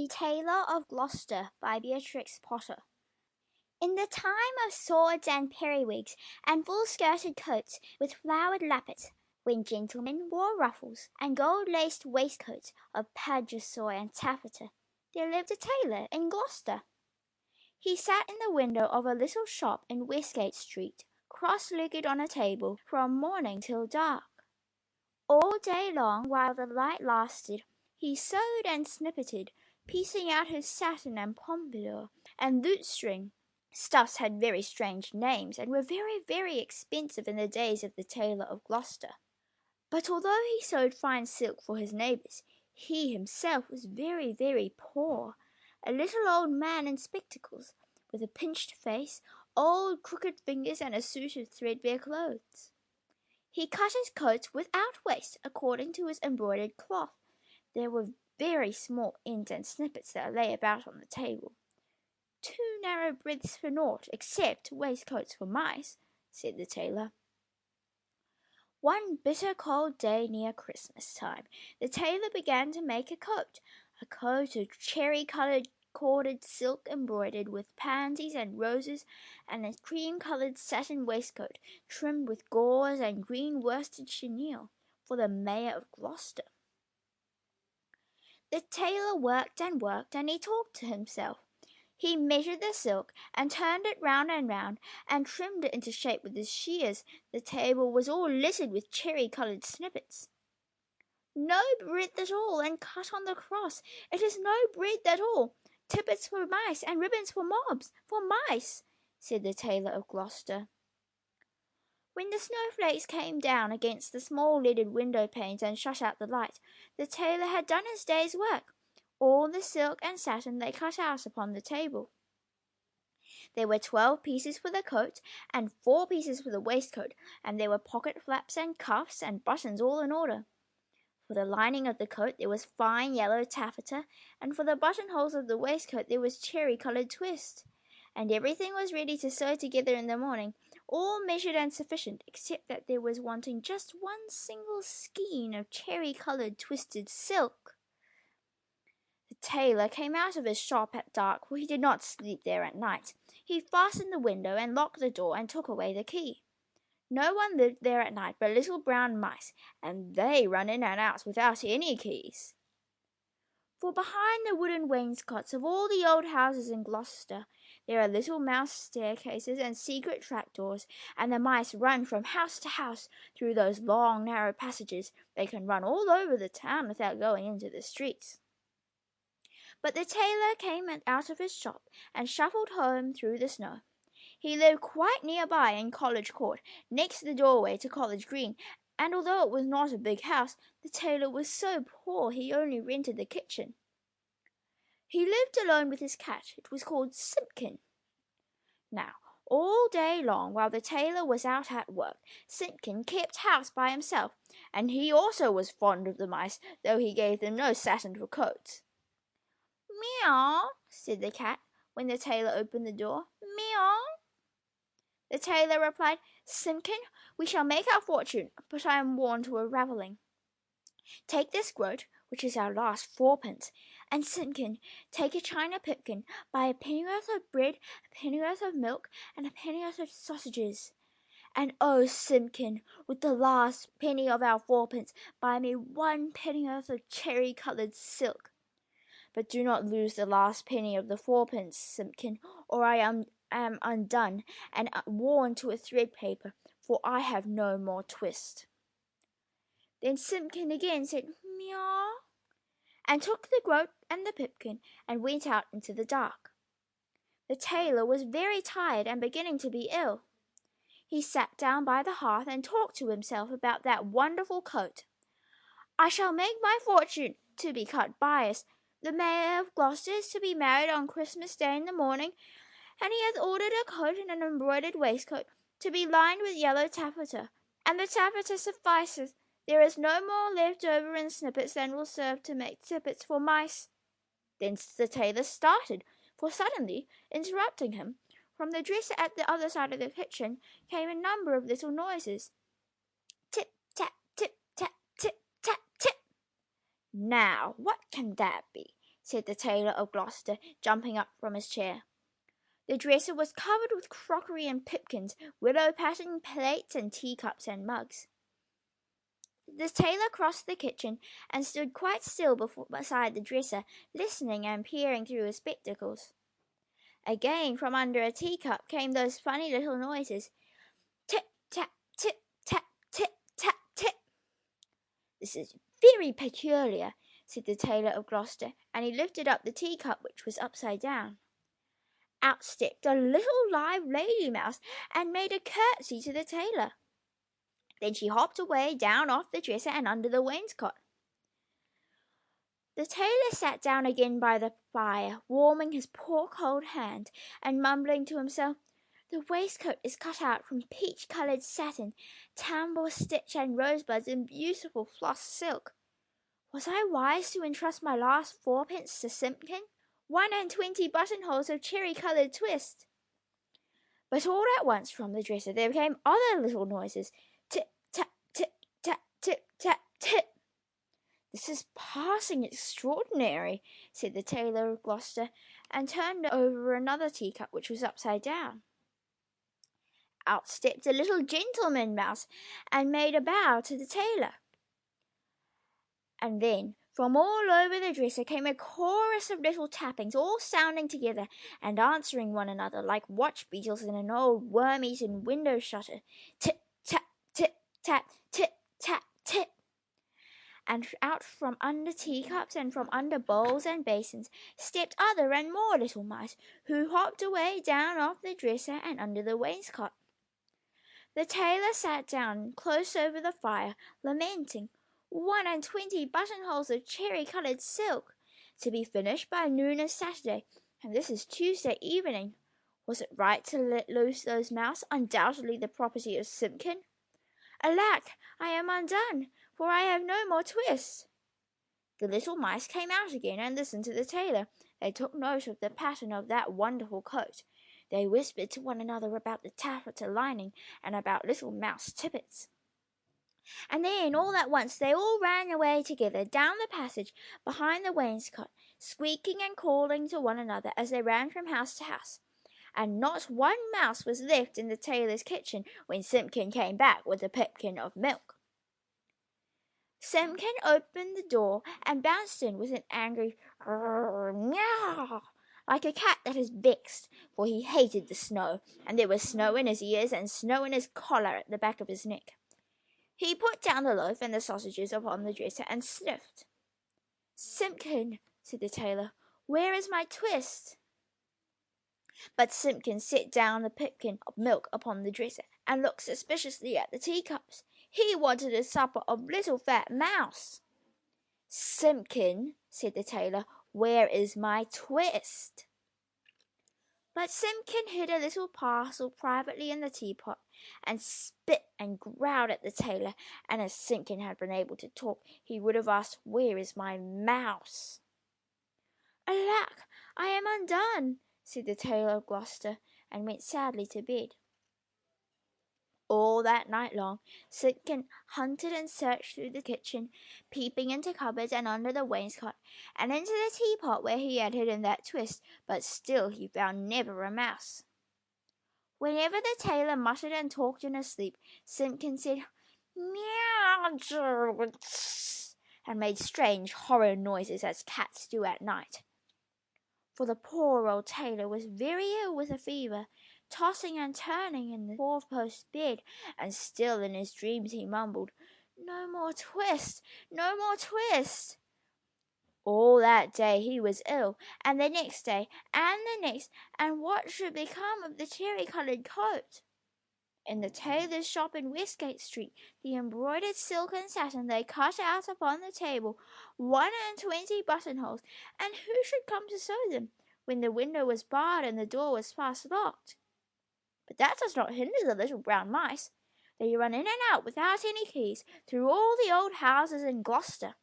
The Tailor of Gloucester by Beatrix Potter. In the time of swords and periwigs and full-skirted coats with flowered lappets, when gentlemen wore ruffles and gold-laced waistcoats of paduasoy and taffeta, there lived a tailor in Gloucester. He sat in the window of a little shop in Westgate Street, cross-legged on a table from morning till dark. All day long, while the light lasted, he sewed and snippeted, piecing out his satin and pompadour and lutestring. Stuffs had very strange names, and were very, very expensive in the days of the Tailor of Gloucester. But although he sewed fine silk for his neighbours, he himself was very, very poor, a little old man in spectacles, with a pinched face, old crooked fingers, and a suit of threadbare clothes. He cut his coats without waste, according to his embroidered cloth. There were very small ends and snippets that lay about on the table. 2 narrow breadths for naught, except waistcoats for mice, said the tailor. One bitter cold day near Christmas time, the tailor began to make a coat of cherry-coloured corded silk embroidered with pansies and roses, and a cream-coloured satin waistcoat trimmed with gauze and green worsted chenille for the Mayor of Gloucester. The tailor worked, and he talked to himself. He measured the silk, and turned it round and round, and trimmed it into shape with his shears. The table was all littered with cherry-coloured snippets. No breadth at all, and cut on the cross. It is no breadth at all. Tippets for mice, and ribbons for mobs, for mice, said the Tailor of Gloucester. When the snowflakes came down against the small lidded window panes and shut out the light, the tailor had done his day's work. All the silk and satin lay cut out upon the table. There were 12 pieces for the coat, and 4 pieces for the waistcoat, and there were pocket flaps and cuffs and buttons all in order. For the lining of the coat there was fine yellow taffeta, and for the buttonholes of the waistcoat there was cherry-coloured twist. And everything was ready to sew together in the morning, all measured and sufficient, except that there was wanting just one single skein of cherry-coloured twisted silk. The tailor came out of his shop at dark, for he did not sleep there at night. He fastened the window and locked the door and took away the key. No one lived there at night but little brown mice, and they run in and out without any keys. For behind the wooden wainscots of all the old houses in Gloucester there are little mouse staircases and secret trapdoors, and the mice run from house to house through those long narrow passages. They can run all over the town without going into the streets. But the tailor came out of his shop and shuffled home through the snow. He lived quite near by in College Court, next the doorway to College Green, and although it was not a big house, the tailor was so poor he only rented the kitchen. He lived alone with his cat. It was called Simpkin. Now, all day long, while the tailor was out at work, Simpkin kept house by himself, and he also was fond of the mice, though he gave them no satin for coats. "Meow," said the cat, when the tailor opened the door. "Meow." The tailor replied, "Simpkin, we shall make our fortune, but I am worn to a ravelling. Take this groat, which is our last 4pence, and Simpkin, take a china pipkin, buy a pennyworth of bread, a pennyworth of milk, and a pennyworth of sausages. And oh, Simpkin, with the last penny of our 4pence, buy me 1 pennyworth of cherry-coloured silk. But do not lose the last penny of the 4pence, Simpkin, or I am undone and worn to a thread paper, for I have no more twist." Then Simpkin again said "Meow," and took the groat and the pipkin and went out into the dark. The tailor was very tired and beginning to be ill. He sat down by the hearth and talked to himself about that wonderful coat. "I shall make my fortune, to be cut bias. The Mayor of Gloucester is to be married on Christmas Day in the morning, and he hath ordered a coat and an embroidered waistcoat to be lined with yellow taffeta, and the taffeta sufficeth. There is no more left over in snippets than will serve to make tippets for mice." Then the tailor started, for suddenly, interrupting him, from the dresser at the other side of the kitchen came a number of little noises. Tip, tap, tip, tap, tip, tap, tip. "Now, what can that be?" said the Tailor of Gloucester, jumping up from his chair. The dresser was covered with crockery and pipkins, willow-pattern plates and teacups and mugs. The tailor crossed the kitchen and stood quite still beside the dresser, listening and peering through his spectacles. Again, from under a teacup came those funny little noises. Tip, tap, tip, tap, tip, tap, tip. "This is very peculiar," said the Tailor of Gloucester, and he lifted up the teacup, which was upside down. Out stepped a little live lady mouse and made a curtsy to the tailor. Then she hopped away down off the dresser and under the wainscot. The tailor sat down again by the fire, warming his poor cold hand, and mumbling to himself, "The waistcoat is cut out from peach-coloured satin, tambour stitch and rosebuds in beautiful floss silk. Was I wise to entrust my last fourpence to Simpkin? 21 buttonholes of cherry-coloured twist." But all at once from the dresser there came other little noises. Tip, tap, tip, tap, tip, tap, tip. "This is passing extraordinary," said the Tailor of Gloucester, and turned over another teacup which was upside down. Out stepped a little gentleman mouse and made a bow to the tailor. And then from all over the dresser came a chorus of little tappings, all sounding together and answering one another like watch beetles in an old worm-eaten window shutter. Tip, tap, tip, tap, tip, tap, tip. And out from under teacups and from under bowls and basins stepped other and more little mice, who hopped away down off the dresser and under the wainscot. The tailor sat down close over the fire, lamenting, 21 buttonholes of cherry-coloured silk, to be finished by noon of Saturday, and this is Tuesday evening. Was it right to let loose those mouse, undoubtedly the property of Simpkin? Alack, I am undone, for I have no more twist. The little mice came out again and listened to the tailor. They took note of the pattern of that wonderful coat. They whispered to one another about the taffeta lining and about little mouse tippets. And then, all at once, they all ran away together down the passage behind the wainscot, squeaking and calling to one another as they ran from house to house. And not one mouse was left in the tailor's kitchen when Simpkin came back with a pipkin of milk. Simpkin opened the door and bounced in with an angry meow, like a cat that is vexed, for he hated the snow, and there was snow in his ears and snow in his collar at the back of his neck. He put down the loaf and the sausages upon the dresser and sniffed. "Simpkin," said the tailor, "where is my twist?" But Simpkin set down the pipkin of milk upon the dresser and looked suspiciously at the teacups. He wanted a supper of little fat mouse. "Simpkin," said the tailor, "where is my twist?" But Simpkin hid a little parcel privately in the teapot, and spit and growled at the tailor, and if Simpkin had been able to talk, he would have asked, "Where is my mouse?" "Alack, I am undone," said the Tailor of Gloucester, and went sadly to bed. All that night long, Simpkin hunted and searched through the kitchen, peeping into cupboards and under the wainscot, and into the teapot where he had hidden that twist, but still he found never a mouse. Whenever the tailor muttered and talked in his sleep, Simpkin said, "Meow," and made strange, horrid noises as cats do at night. For the poor old tailor was very ill with a fever, tossing and turning in the four-post bed, and still in his dreams he mumbled, "No more twist, no more twist." All that day he was ill, and the next day, and the next, and what should become of the cherry-coloured coat? In the tailor's shop in Westgate Street, the embroidered silk and satin lay cut out upon the table, 21 buttonholes, and who should come to sew them, when the window was barred and the door was fast locked? But that does not hinder the little brown mice. They run in and out without any keys, through all the old houses in Gloucester.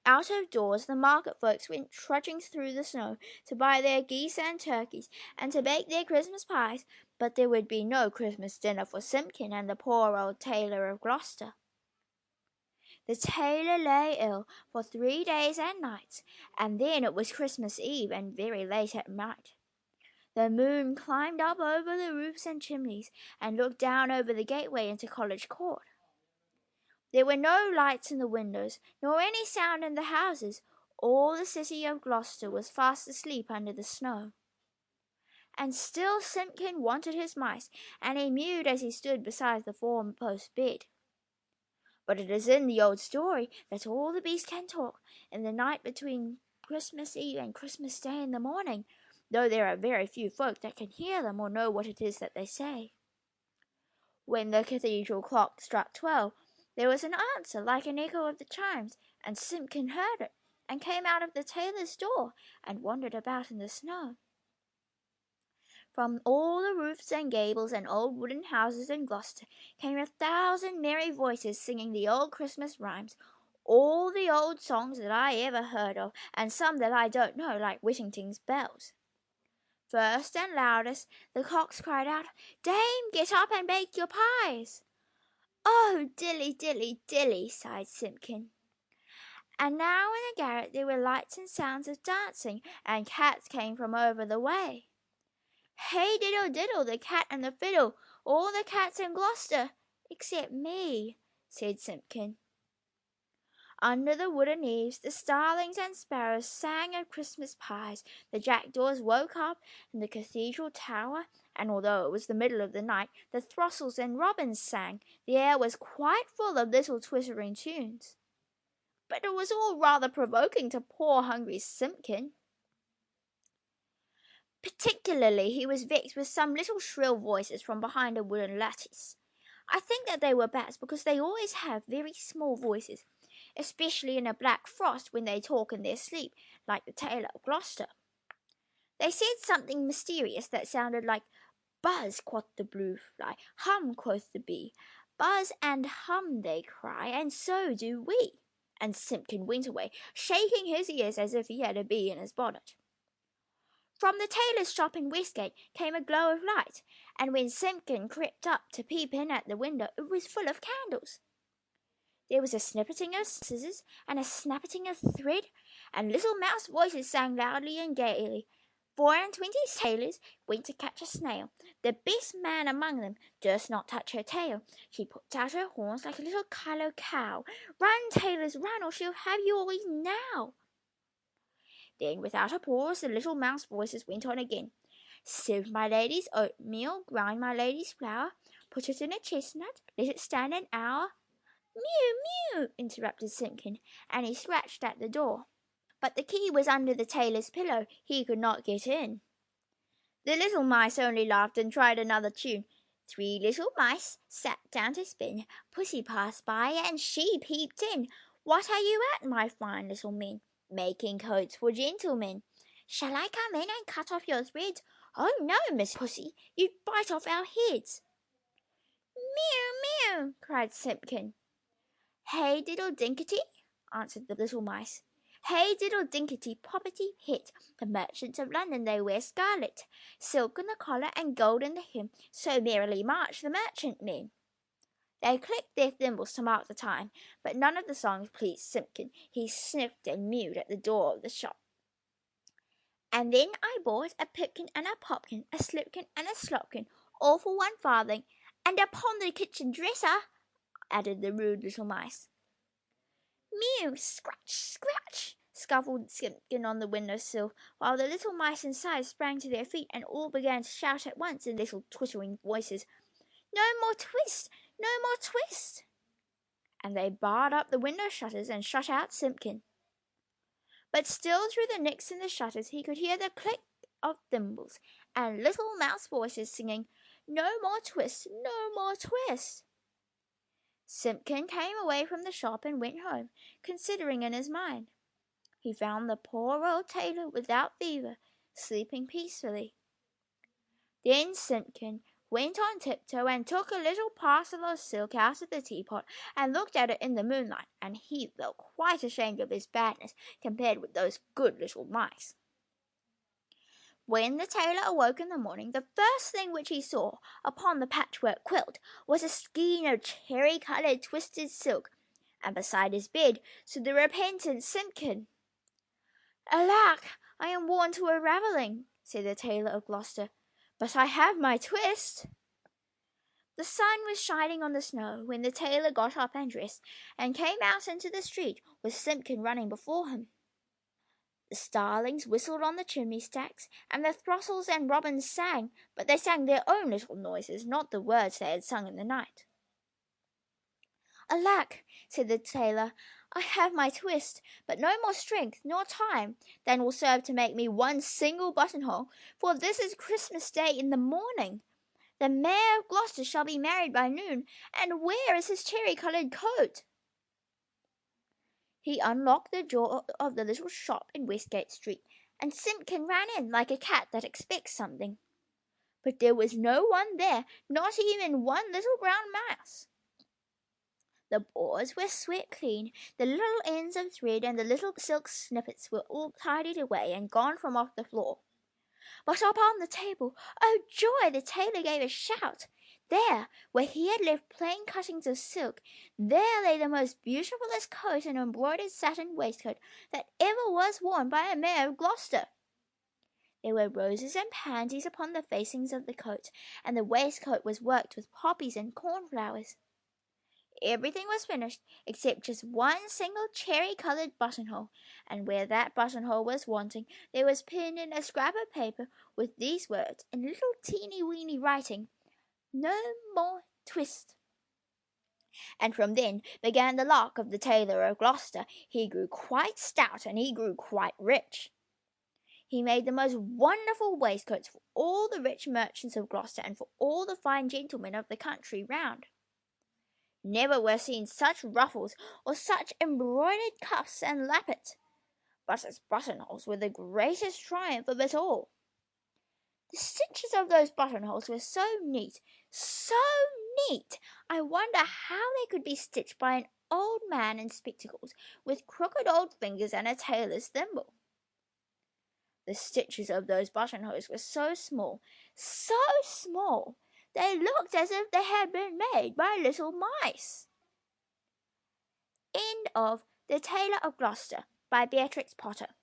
Out of doors the market folks went trudging through the snow to buy their geese and turkeys, and to bake their Christmas pies, but there would be no Christmas dinner for Simpkin and the poor old Tailor of Gloucester. The tailor lay ill for 3 days and nights, and then it was Christmas Eve and very late at night. The moon climbed up over the roofs and chimneys and looked down over the gateway into College Court. There were no lights in the windows, nor any sound in the houses. All the city of Gloucester was fast asleep under the snow. And still Simpkin wanted his mice, and he mewed as he stood beside the four-post bed. But it is in the old story that all the beasts can talk in the night between Christmas Eve and Christmas Day in the morning, though there are very few folk that can hear them or know what it is that they say. When the cathedral clock struck 12, there was an answer like an echo of the chimes, and Simpkin heard it, and came out of the tailor's door, and wandered about in the snow. From all the roofs and gables and old wooden houses in Gloucester came 1,000 merry voices singing the old Christmas rhymes, all the old songs that I ever heard of, and some that I don't know, like Whittington's bells. First and loudest, the cocks cried out, "Dame, get up and bake your pies!" "Oh, dilly, dilly, dilly!" sighed Simpkin. And now in the garret there were lights and sounds of dancing, and cats came from over the way. "Hey diddle diddle, the cat and the fiddle, all the cats in Gloucester, except me," said Simpkin. Under the wooden eaves the starlings and sparrows sang of Christmas pies, the jackdaws woke up in the cathedral tower, and although it was the middle of the night, the throstles and robins sang. The air was quite full of little twittering tunes. But it was all rather provoking to poor hungry Simpkin. Particularly he was vexed with some little shrill voices from behind a wooden lattice. I think that they were bats, because they always have very small voices, especially in a black frost when they talk in their sleep, like the Tailor of Gloucester. They said something mysterious that sounded like "Buzz," quoth the blue fly, "hum," quoth the bee. "Buzz and hum," they cry, and so do we. And Simpkin went away, shaking his ears as if he had a bee in his bonnet. From the tailor's shop in Westgate came a glow of light, and when Simpkin crept up to peep in at the window, it was full of candles. There was a snippeting of scissors and a snappeting of thread, and little mouse voices sang loudly and gaily. 24 tailors went to catch a snail. The best man among them durst not touch her tail. She puts out her horns like a little callow cow. "Run, tailors, run, or she'll have you all eaten now." Then, without a pause, the little mouse voices went on again. "Sieve my lady's oatmeal, grind my lady's flour, put it in a chestnut, let it stand an hour." "Mew, mew," interrupted Simpkin, and he scratched at the door. But the key was under the tailor's pillow. He could not get in. The little mice only laughed and tried another tune. 3 little mice sat down to spin. Pussy passed by, and she peeped in. "What are you at, my fine little men?" "Making coats for gentlemen." "Shall I come in and cut off your threads?" "Oh, no, Miss Pussy, you'd bite off our heads." "Mew, mew," cried Simpkin. "Hey diddle dinkety," answered the little mice. "Hey diddle dinkety, poppety hit. The merchants of London, they wear scarlet, silk in the collar and gold in the hem, so merrily march the merchantmen." They clicked their thimbles to mark the time, but none of the songs pleased Simpkin. He sniffed and mewed at the door of the shop. "And then I bought a pipkin and a popkin, a slipkin and a slopkin, all for 1 farthing, and upon the kitchen dresser," added the rude little mice. "Mew, scratch, scratch," scuffled Simpkin on the window-sill, while the little mice inside sprang to their feet and all began to shout at once in little twittering voices, "No more twist! No more twist!" And they barred up the window shutters and shut out Simpkin. But still through the nicks in the shutters he could hear the click of thimbles and little mouse voices singing, "No more twist! No more twist!" Simpkin came away from the shop and went home, considering in his mind. He found the poor old tailor without fever, sleeping peacefully. Then Simpkin went on tiptoe and took a little parcel of silk out of the teapot and looked at it in the moonlight, and he felt quite ashamed of his badness compared with those good little mice. When the tailor awoke in the morning, the first thing which he saw upon the patchwork quilt was a skein of cherry-coloured twisted silk, and beside his bed stood the repentant Simpkin. "Alack, I am worn to a ravelling," said the Tailor of Gloucester, "but I have my twist." The sun was shining on the snow when the tailor got up and dressed, and came out into the street with Simpkin running before him. The starlings whistled on the chimney stacks, and the throstles and robins sang, but they sang their own little noises, not the words they had sung in the night. "Alack," said the tailor, "I have my twist, but no more strength nor time than will serve to make me one single buttonhole, for this is Christmas Day in the morning. The Mayor of Gloucester shall be married by noon, and where is his cherry-coloured coat?" He unlocked the door of the little shop in Westgate Street, and Simpkin ran in like a cat that expects something. But there was no one there, not even one little brown mouse. The boards were swept clean, the little ends of thread and the little silk snippets were all tidied away and gone from off the floor. But up on the table, oh joy, the tailor gave a shout. There, where he had left plain cuttings of silk, there lay the most beautifulest coat and embroidered satin waistcoat that ever was worn by a mayor of Gloucester. There were roses and pansies upon the facings of the coat, and the waistcoat was worked with poppies and cornflowers. Everything was finished except just one single cherry-coloured buttonhole, and where that buttonhole was wanting, there was pinned in a scrap of paper with these words in little teeny-weeny writing, "No more twist." And from then began the luck of the Tailor of Gloucester. He grew quite stout, and he grew quite rich. He made the most wonderful waistcoats for all the rich merchants of Gloucester and for all the fine gentlemen of the country round. Never were seen such ruffles or such embroidered cuffs and lappets, but his buttonholes were the greatest triumph of it all. The stitches of those buttonholes were so neat, I wonder how they could be stitched by an old man in spectacles, with crooked old fingers and a tailor's thimble. The stitches of those buttonholes were so small, they looked as if they had been made by little mice. End of The Tailor of Gloucester by Beatrix Potter.